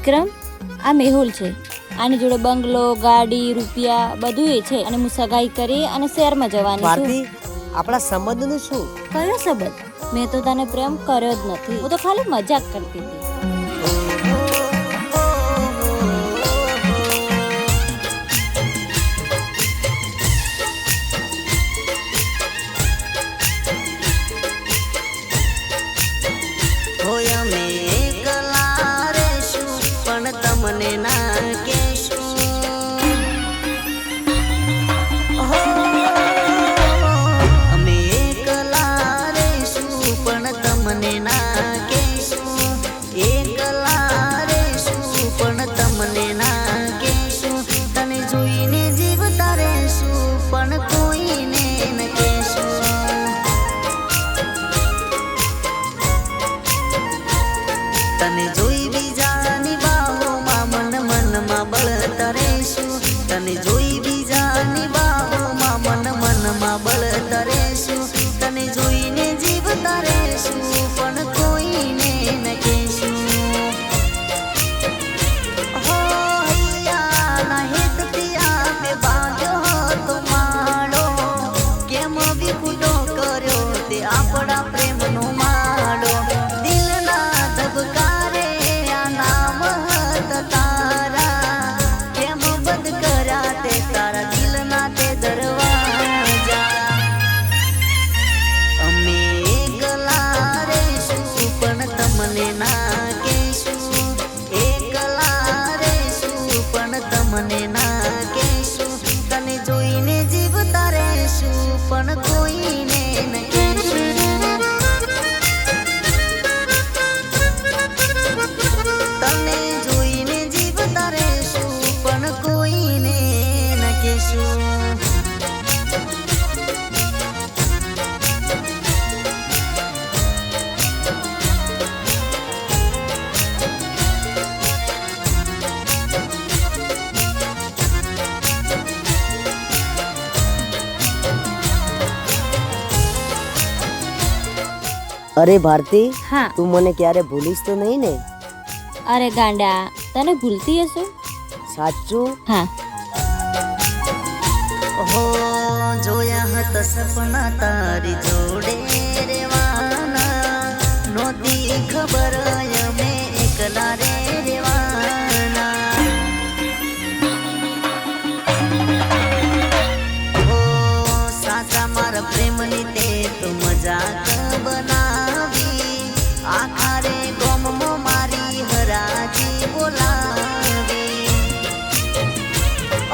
વિક્રમ, આ મેહુલ છે. આની જોડે બંગલો, ગાડી, રૂપિયા બધું એ છે અને હું સગાઈ કરી અને શહેરમાં જવાની છું. ભારતી, આપણા સંબંધનું શું? કયો સંબંધ? મેં તો તને પ્રેમ કર્યો જ નથી. હું તો ખાલી મજાક કરતી હતી. તમને ના કહેશું. અમે એકલા રહેશું પણ તમને ના કહેશું. એકલા રહેશું પણ તમને ના કહેશું. તને જોઈને જીવતા રહેશું પણ કોઈને ન કહેશું. તને જોઈ બીજાની મનમાં બળતા રહેશું. તને જોઈ બીજાની બાહોમાં મનમાં બળતા રહેશું. તને જોઈને જીવતા રહેશું પણ કોઈને ન કહેશું. હો હૈયાના હેતથી આપે બાંધ્યો હતો માળો. કેમ વિખૂટો કર્યો તે આપણા પ્રેમનો માળો. દિલના ધબકારે આ નામ હતા તારા. કેમ બંધ કર્યા તે તારા દિલના તે દરવાજા. અમે એકલા રહેશું પણ તમને ના કહેશું. એકલા રહેશું પણ તમને ના કહેશું. તને જોઈને જીવતા રહેશું પણ કોઈને ન કહેશું. તને જોઈને જીવતા રહેશું પણ કોઈને ન કહેશું. અરે ભારતી, હા. તું મને ક્યારે ભૂલીશ તો નહીં ને? અરે ગાંડા, તને ભૂલતી હશું? સાચું? હા. હો જોયા હતા સપના તારી જોડે રેવાના. નહોતી ખબર અમે એકલા રે રેવાના. હો સાચા મારા પ્રેમની તે તો મજાક બનાવી. આખા રે ગોમમાં મારી હરાજી બોલાવી.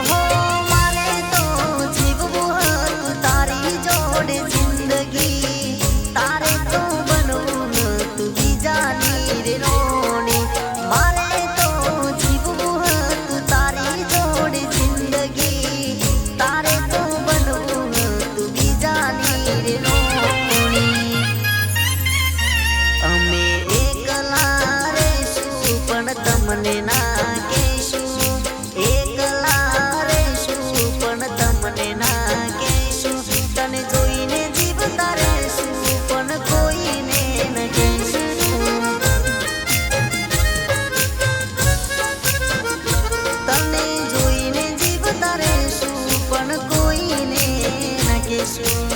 હો મારે તો જીવવું હતું તારી જોડે જિંદગી. તારે તો બનવું હતું બીજાની રે રોણી. મારે તો જીવવું હતું તારી જોડે જિંદગી. તારે તો બનવું હતું બીજાની રે રોણી. અમે એકલા રહેશું પણ તમને ના કહેશું. એકલા રહેશું પણ તમને ના કહેશું. તને જોઈને જીવતા રહેશું પણ કોઈને ન કહેશું. તને જોઈને જીવતા રહેશું પણ કોઈને ન કહેશું.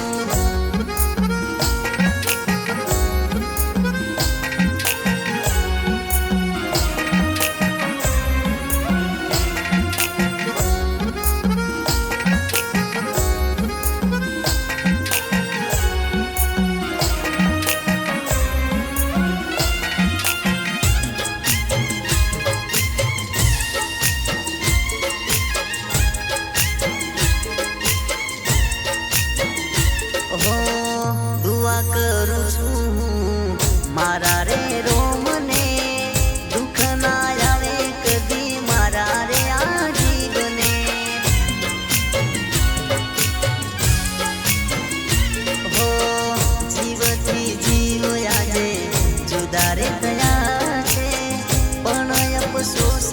હો દુઆ કરું છું મારા રે રોમને. દુઃખ ના આવે કદી મારા રે આ જીવને. હો જીવથી જીવ આજે જુદા રે થયા છે પણ અફસોસ